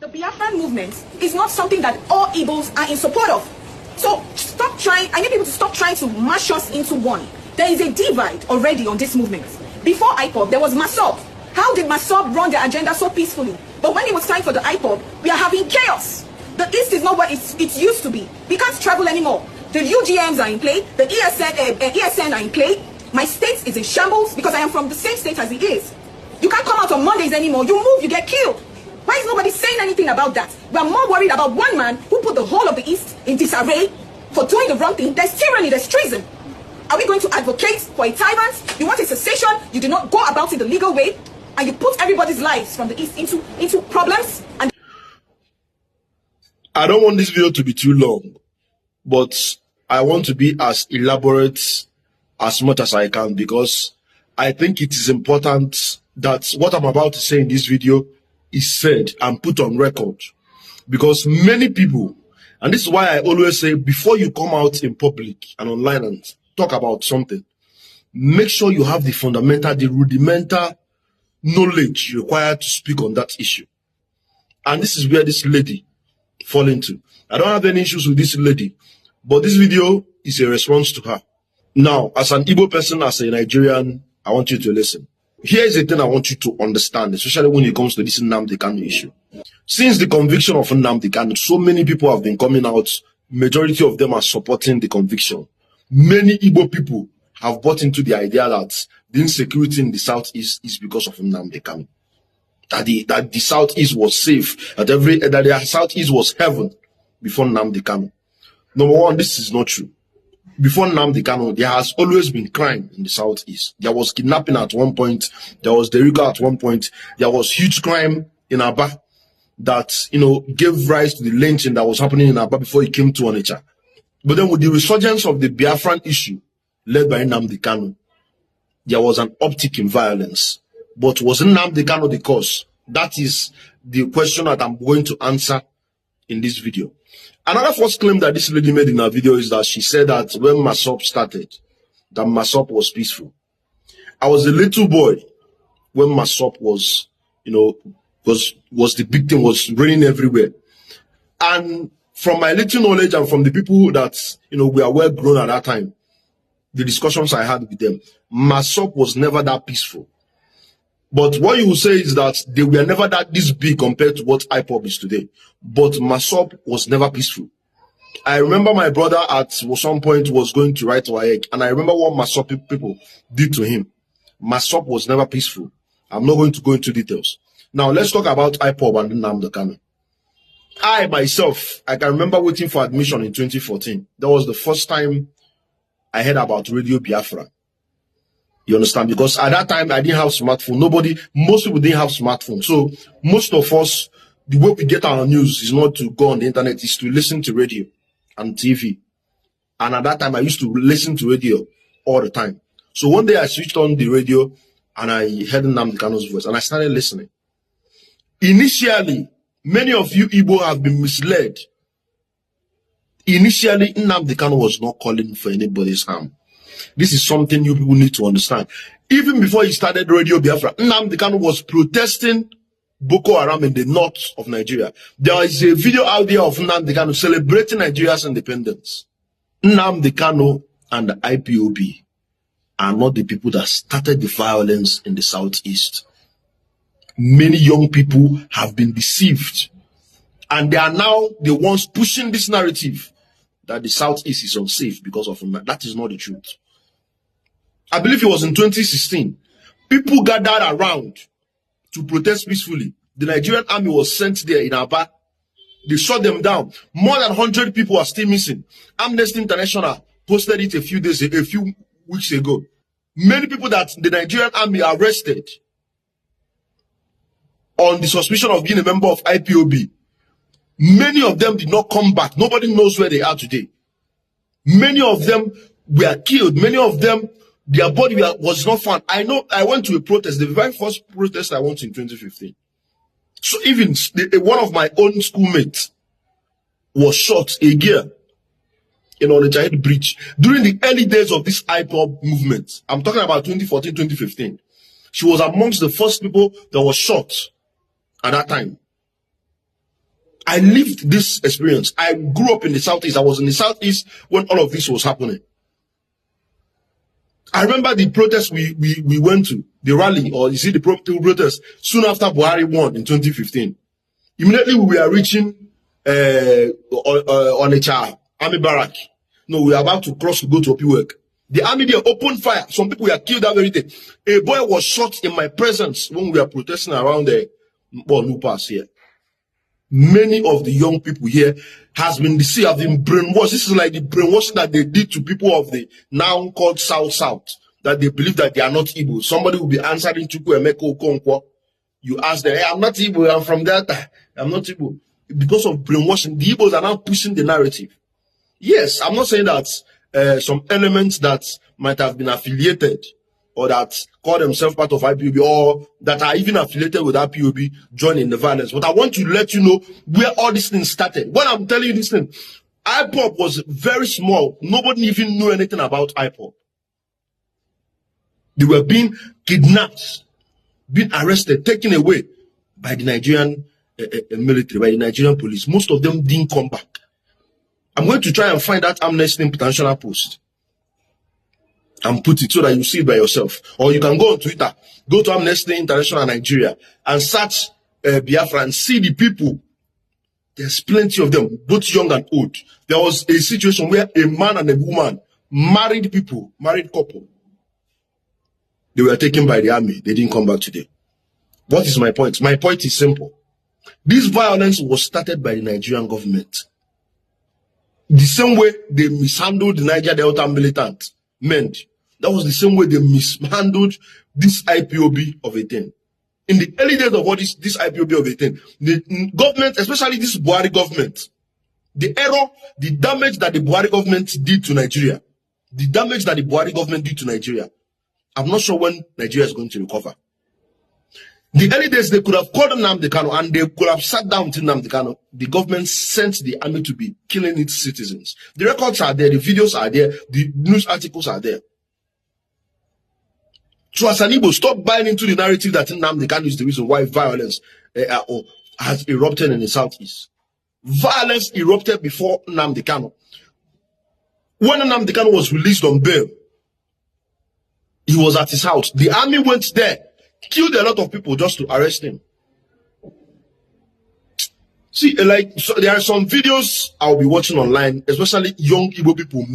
The Biafran movement is not something that all Igbos are in support of. So stop trying, I need people to stop trying to mash us into one. There is a divide already on this movement. Before IPOB, there was MASOB. How did MASOB run their agenda so peacefully? But when it was time for the IPOB, we are having chaos. The East is not what it used to be. We can't travel anymore. The UGMs are in play, the ESN are in play. My state is in shambles because I am from the same state as it is. You can't come out on Mondays anymore. You move, you get killed. Why is nobody saying anything about that? We are more worried about one man who put the whole of the East in disarray for doing the wrong thing. There's tyranny, there's treason. Are we going to advocate for a tyrant? You want a cessation, you do not go about it the legal way, and you put everybody's lives from the East into problems. And I don't want this video to be too long, but I want to be as elaborate as much as I can, because I think it is important that what I'm about to say in this video is said and put on record, because many people, and this is why I always say, before you come out in public and online and talk about something, make sure you have the fundamental, the rudimental knowledge required to speak on that issue. And this is where this lady fall into. I don't have any issues with this lady, but this video is a response to her. Now, as an Igbo person, as a Nigerian, I want you to listen. Here is the thing I want you to understand, especially when it comes to this Nnamdi Kanu issue. Since the conviction of Nnamdi Kanu, so many people have been coming out. Majority of them are supporting the conviction. Many Igbo people have bought into the idea that the insecurity in the Southeast is because of Nnamdi Kanu. That the Southeast was safe, that the Southeast was heaven before Nnamdi Kanu. Number one, this is not true. Before Nnamdi Kanu, there has always been crime in the Southeast. There was kidnapping at one point. There was derigo at one point. There was huge crime in Aba that, gave rise to the lynching that was happening in Aba before it came to Onitsha. But then with the resurgence of the Biafran issue led by Nnamdi Kanu, there was an uptick in violence. But was Nnamdi Kanu the cause? That is the question that I'm going to answer in this video. Another false claim that this lady made in her video is that she said that when MASOB started, that MASOB was peaceful. I was a little boy when MASOB was, was the big thing, was raining everywhere. And from my little knowledge and from the people that, we are well grown at that time, the discussions I had with them, MASOB was never that peaceful. But what you will say is that they were never this big compared to what IPOB is today. But MASOB was never peaceful. I remember my brother at some point was going to write WAEC, and I remember what MASOB people did to him. MASOB was never peaceful. I'm not going to go into details. Now let's talk about IPOB and Nnamdi Kanu. I myself, I can remember waiting for admission in 2014. That was the first time I heard about Radio Biafra. You understand? Because at that time, I didn't have smartphone. Most people didn't have smartphone. So most of us, the way we get our news is not to go on the internet, is to listen to radio and TV. And at that time, I used to listen to radio all the time. So one day I switched on the radio and I heard Nnamdi Kanu's voice and I started listening. Initially, many of you Igbo have been misled. Initially, Nnamdi Kanu was not calling for anybody's harm. This is something you people need to understand. Even before he started Radio Biafra, Nnamdi Kanu was protesting Boko Haram in the north of Nigeria. There is a video out there of Nnamdi Kanu celebrating Nigeria's independence. Nnamdi Kanu and the IPOB are not the people that started the violence in the Southeast. Many young people have been deceived. And they are now the ones pushing this narrative that the Southeast is unsafe because of him. That is not the truth. I believe it was in 2016. People gathered around to protest peacefully. The Nigerian army was sent there in Aba. They shot them down. More than 100 people are still missing. Amnesty International posted it a few weeks ago. Many people that the Nigerian army arrested on the suspicion of being a member of IPOB. Many of them did not come back. Nobody knows where they are today. Many of them were killed. Many of them, their body was not found. I know I went to a protest, the very first protest I went to in 2015. So even one of my own schoolmates was shot a year on the Jahid Bridge during the early days of this IPOB movement. I'm talking about 2014, 2015. She was amongst the first people that was shot at that time. I lived this experience. I grew up in the Southeast. I was in the Southeast when all of this was happening. I remember the protest we went to, the rally, or you see the protest soon after Buhari won in 2015. Immediately we were reaching Onitsha army barrack. No, we were about to cross to go to Opiwork. The army there opened fire. Some people were killed that very day. A boy was shot in my presence when we were protesting around the New Pass here. Many of the young people here have been deceived, have been brainwashed. This is like the brainwashing that they did to people of the now called South, that they believe that they are not Igbo. Somebody will be answering Chukwu Emeka Okonkwo. You ask them, hey, I'm not Igbo, I'm from Delta. I'm not Igbo. Because of brainwashing, the Igbos are now pushing the narrative. Yes, I'm not saying that some elements that might have been affiliated or that call themselves part of IPOB or that are even affiliated with IPOB join in the violence. But I want to let you know where all these things started. When I'm telling you this thing, IPOB was very small. Nobody even knew anything about IPOB. They were being kidnapped, being arrested, taken away by the Nigerian military, by the Nigerian police. Most of them didn't come back. I'm going to try and find that Amnesty International post and put it so that you see it by yourself. Or you can go on Twitter, go to Amnesty International Nigeria and search Biafra and see the people. There's plenty of them, both young and old. There was a situation where a man and a woman, married people, married couple, they were taken by the army. They didn't come back today. What is my point? My point is simple. This violence was started by the Nigerian government. The same way they mishandled the Niger Delta militant men, that was the same way they mishandled this IPOB of a thing. In the early days of all this IPOB of a thing, the government, especially this Buhari government, the error, the damage that the Buhari government did to Nigeria, I'm not sure when Nigeria is going to recover. The early days, they could have called Nnamdi Kanu and they could have sat down with Nnamdi Kanu. The government sent the army to be killing its citizens. The records are there, the videos are there, the news articles are there. So as an Igbo, stop buying into the narrative that Nnamdi Kanu is the reason why violence has erupted in the Southeast. Violence erupted before Nnamdi Kanu. When Nnamdi Kanu was released on bail, he was at his house. The army went there, killed a lot of people just to arrest him. See, so there are some videos I'll be watching online, especially young Igbo people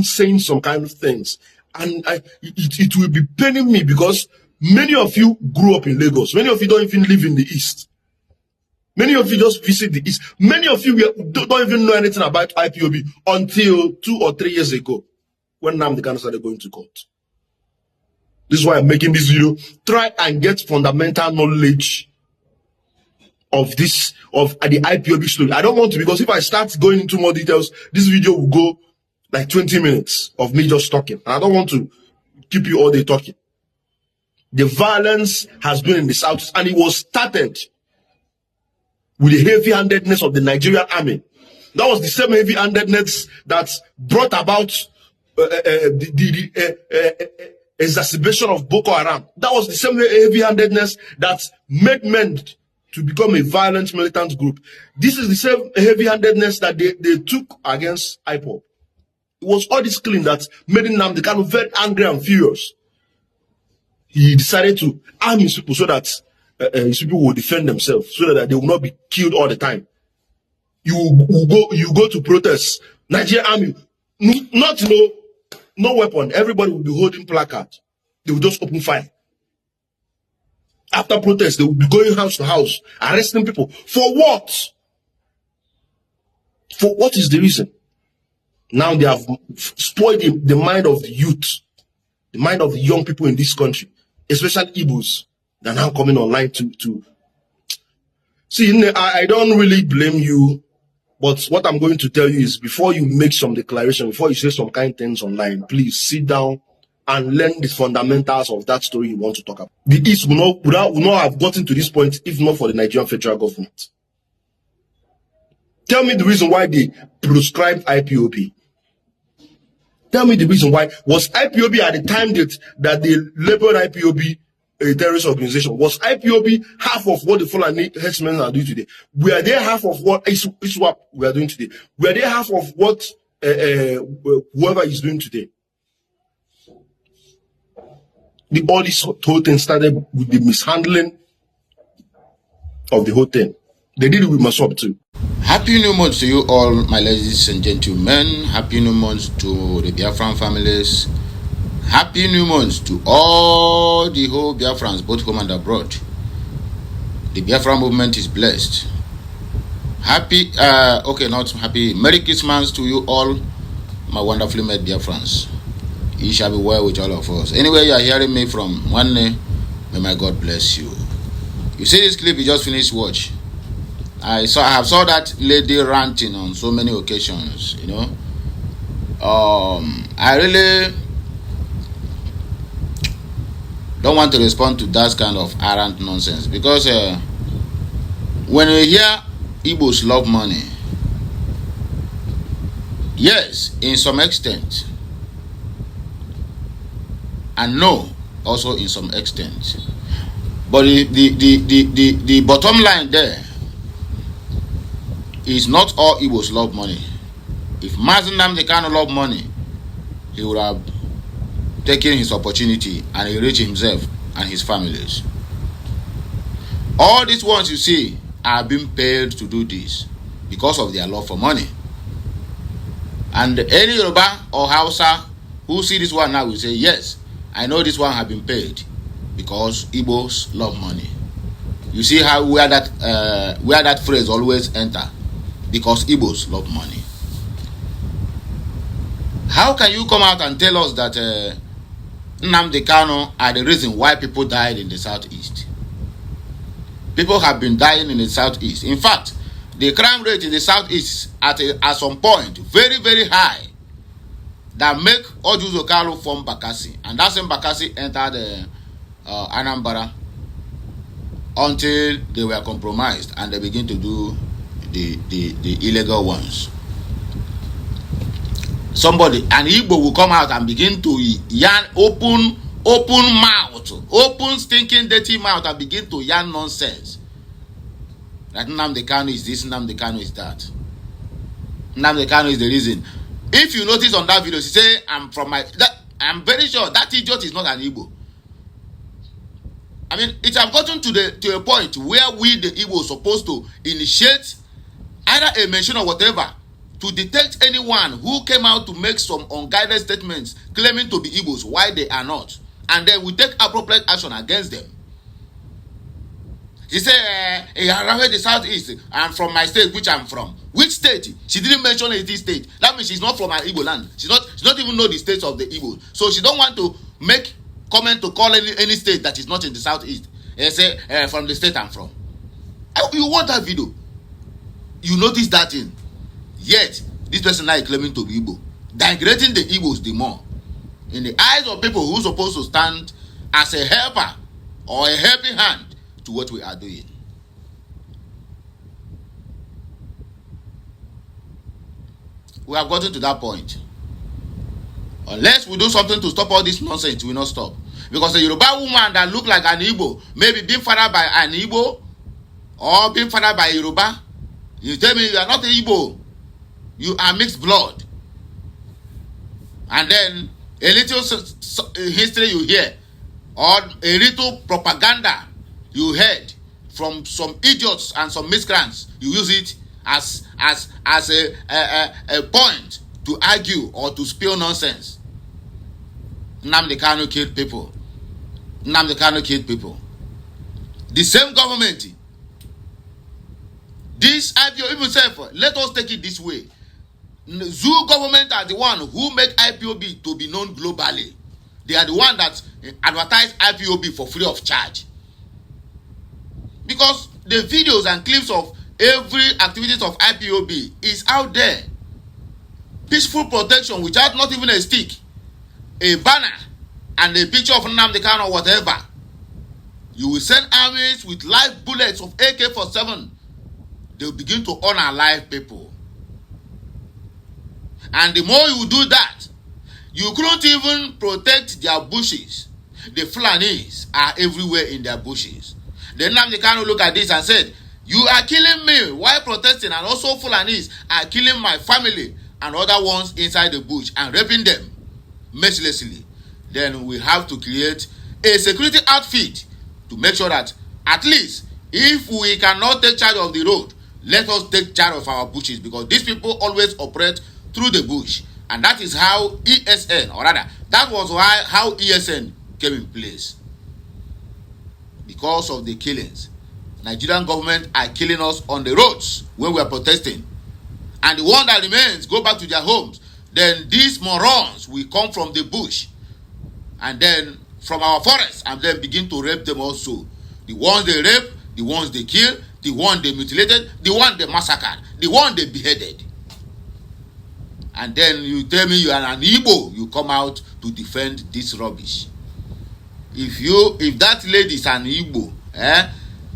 saying some kind of things. And it will be paining me because many of you grew up in Lagos. Many of you don't even live in the East. Many of you just visit the East. Many of you don't even know anything about IPOB until 2 or 3 years ago when Nnamdi Kanu started going to court. This is why I'm making this video. Try and get fundamental knowledge of the IPOB story. I don't want to, because if I start going into more details, this video will go like 20 minutes of me just talking. And I don't want to keep you all day talking. The violence has been in the South, and it was started with the heavy-handedness of the Nigerian army. That was the same heavy-handedness that brought about exacerbation of Boko Haram. That was the same heavy-handedness that made men to become a violent militant group. This is the same heavy-handedness that they took against IPOB. It was all this killing that made Nnamdi Kanu very angry and furious. He decided to arm his people so that his people will defend themselves, so that they will not be killed all the time. You go to protest, Nigerian army, no weapon. Everybody will be holding placard. They will just open fire. After protest, they will be going house to house, arresting people. For what? For what is the reason? Now they have spoiled the mind of the youth, the mind of the young people in this country, especially Igbos. They're now coming online to see. I don't really blame you, but what I'm going to tell you is, before you make some declaration, before you say some kind of things online, please sit down and learn the fundamentals of that story you want to talk about. The East would not have gotten to this point if not for the Nigerian federal government. Tell me the reason why they proscribed IPOB. Tell me the reason why. Was IPOB at the time that they labeled IPOB a terrorist organization? Was IPOB half of what the Fulani herdsmen are doing today? Were they half of what ISWAP we are doing today? Were they half of what whoever is doing today? All this whole thing started with the mishandling of the whole thing. They did it with Masop too. Happy New Month to you all, my ladies and gentlemen. Happy New Month to the Biafran families. Happy New Month to all the whole Biafrans, both home and abroad. The Biafran movement is blessed. Happy, not happy. Merry Christmas to you all, my wonderfully made Biafrans. It shall be well with all of us. Anyway, you are hearing me from one name, may my God bless you. You see this clip you just finished watch. I have saw that lady ranting on so many occasions, you know. I really don't want to respond to that kind of arrant nonsense, because when we hear Igbos love money, yes, in some extent, and no, also in some extent, but the bottom line there is not all Igbos love money. If Mazi Nnamdi Kanu love money, he would have taken his opportunity and enrich himself and his families. All these ones you see are being paid to do this because of their love for money. And any Yoruba or Hausa who see this one now will say, yes, I know this one have been paid because Igbos love money. You see how where that phrase always enter, because Igbos love money. How can you come out and tell us that Nnamdi Kanu are the reason why people died in the southeast? People have been dying in the southeast. In fact, the crime rate in the southeast at some point very, very high, that make Ojuzo Kalu from Bakassi, and that same Bakassi entered Anambra until they were compromised and they begin to do the illegal ones. Somebody, an Igbo will come out and begin to yarn, open mouth, open stinking dirty mouth, and begin to yarn nonsense. That Nnamdi Kanu is this, Nnamdi Kanu is that. Nnamdi Kanu is the reason. If you notice on that video, she say, I'm very sure that idiot is not an Igbo. I mean, it have gotten to a point where we, the Igbo, supposed to initiate either a mention or whatever to detect anyone who came out to make some unguided statements claiming to be Igbos, why they are not. And then we take appropriate action against them. She said, around the southeast, I'm from my state, which I'm from. Which state? She didn't mention any state. That means she's not from an Igbo land. She not even know the states of the Igbo. So she don't want to make comment to call any state that is not in the southeast. And say, from the state I'm from. I hope you want that video. You notice that thing. Yet, this person now is claiming to be Igbo, denigrating the Igbos the more. In the eyes of people who are supposed to stand as a helper or a helping hand to what we are doing. We have gotten to that point. Unless we do something to stop all this nonsense, we will not stop. Because a Yoruba woman that look like an Igbo, maybe being fathered by an Igbo or being fathered by a Yoruba, you tell me you are not an Igbo. You are mixed blood. And then a little history you hear, or a little propaganda you heard from some idiots and some miscreants, you use it as a point to argue or to spill nonsense. Nnamdi Kanu killed people. Nnamdi Kanu killed people. The same government, this IPO, even say, let us take it this way. Zoo government are the one who make IPOB to be known globally. They are the one that advertise IPOB for free of charge. Because the videos and clips of every activities of IPOB is out there. Peaceful protection without not even a stick, a banner, and a picture of Nnamdi Kanu or whatever. You will send armies with live bullets of AK-47. They will begin to honor live people. And the more you do that, you couldn't even protect their bushes. the Fulanis are everywhere in their bushes. Then Nnamdi Kanu look at this and said, you are killing me while protesting, and also Fulanis are killing my family and other ones inside the bush and raping them mercilessly. Then we have to create a security outfit to make sure that at least if we cannot take charge of the road, let us take charge of our bushes, because these people always operate through the bush. And that is how ESN, or rather, that was how ESN came in place. Because of the killings. Nigerian government are killing us on the roads when we are protesting. And the one that remains go back to their homes. Then these morons will come from the bush and then from our forests and then begin to rape them also. The ones they rape, the ones they kill, the one they mutilated, the one they massacred, the one they beheaded. And then you tell me you are an Igbo, you come out to defend this rubbish. If that lady is an Igbo,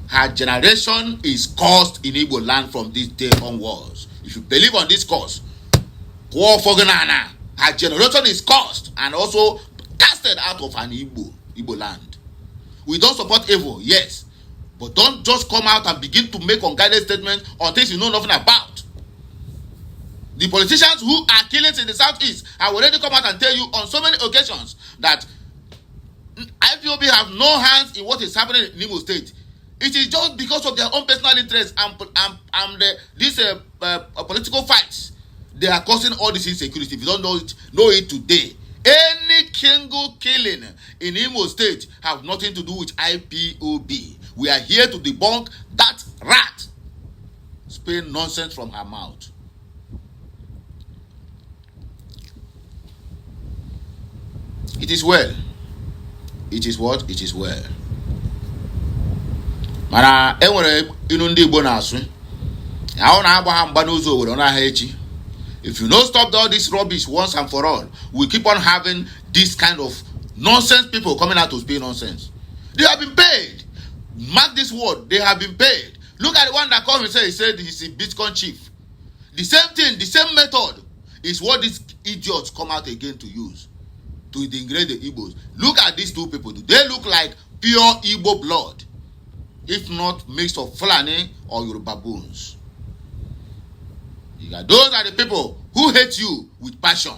her generation is cursed in Igbo land from this day onwards. If you believe on this cause, her generation is cursed and also casted out of an Igbo land. We don't support evil, yes, but don't just come out and begin to make unguided statements on things you know nothing about. The politicians who are killing in the southeast have already come out and tell you on so many occasions that IPOB have no hands in what is happening in Imo State. It is just because of their own personal interests and these political fights. They are causing all this insecurity. If you don't know it today, any single killing in Imo State have nothing to do with IPOB. We are here to debunk that rat spewing nonsense from her mouth. It is well. It is what? It is well. Mana enwere inu ndị Igbo na-asụ. Ahụ na-agba ha mba n'ụzọ obodo na ha echi. If you don't stop all this rubbish once and for all, we keep on having this kind of nonsense people coming out to speak nonsense. They have been paid. Mark this word, they have been paid. Look at the one that called me and said he's a Bitcoin chief. The same thing, the same method is what these idiots come out again to use to degrade the Igbos. Look at these two people. Do they look like pure Igbo blood? If not mixed of Fulani or Yoruba bones. Those are the people who hate you with passion.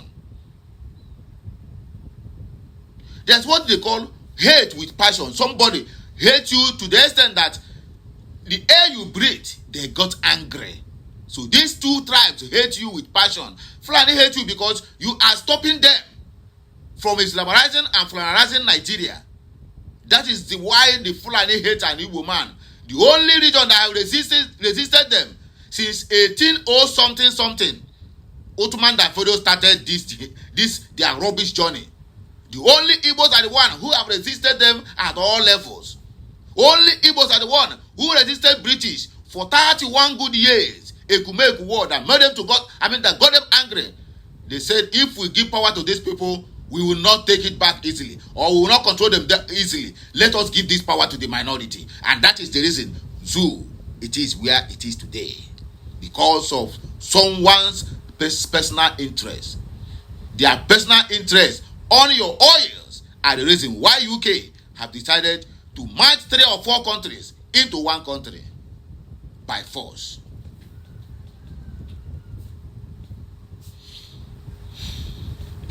That's what they call hate with passion. Somebody hates you to the extent that the air you breathe, they got angry. So these two tribes hate you with passion. Fulani hate you because you are stopping them from Islamizing and Fulanizing Nigeria. That is why the Fulani hate an Igbo man. The only region that have resisted them since 1800 something. Ottoman Dafodio started this their rubbish journey. The only Igbos are the one who have resisted them at all levels. Only Igbos are the one who resisted British for 31 good years. Ekumeku war that made them that got them angry. They said if we give power to these people, we will not take it back easily, or we will not control them easily. Let us give this power to the minority. And that is the reason Zoo, it is where it is today. Because of someone's personal interest. Their personal interest on your oils are the reason why UK have decided to merge 3 or 4 countries into one country by force.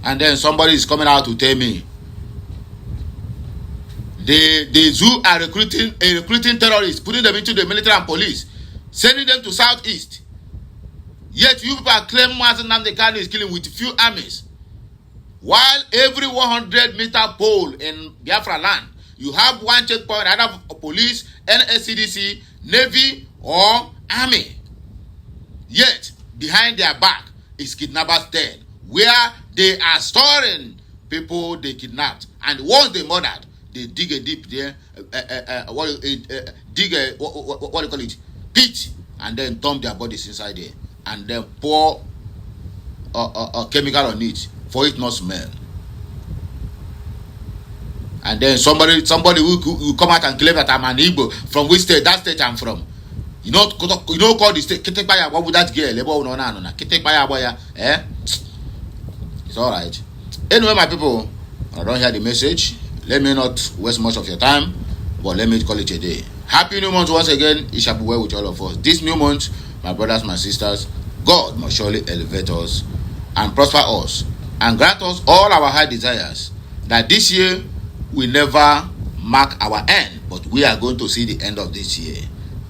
And then somebody is coming out to tell me the Zoo are recruiting terrorists, putting them into the military and police, sending them to southeast. Yet you people claim Nnamdi Kanu is killing with few armies. While every 100-meter pole in Biafra land, you have one checkpoint, either police, NSCDC, Navy, or Army. Yet, behind their back is kidnappers' den, where they are storing people they kidnapped. And once they murdered, they dig a deep there, what do you call it? Pit, and then dump their bodies inside there. And then pour a chemical on it for it not smell. And then somebody who come out and claim that I'm an Igbo from which state? That state I'm from. You know call the state Kitekbaya. What would that girl? Kitekbaya, eh? It's all right. Anyway, my people, I don't hear the message. let me not waste much of your time, but let me call it a day. Happy new month once again. It shall be well with all of us. This new month, my brothers, my sisters, God must surely elevate us and prosper us and grant us all our high desires, that this year will never mark our end, but we are going to see the end of this year.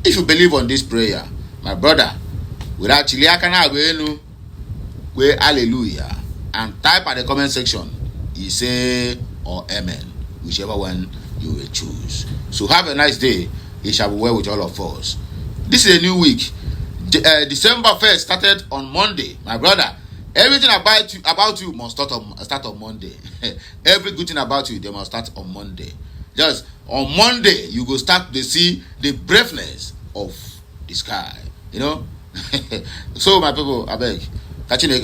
If you believe on this prayer, my brother, without chiliakana we hallelujah, and type at the comment section, you say or amen, whichever one you will choose. So have a nice day. It shall be well with all of us. This is a new week. December 1st started on Monday, my brother. Everything about you must start on Monday. Every good thing about you, they must start on Monday. Just on Monday, you go start to see the braveness of the sky. You know? So my people, I beg, catch you next.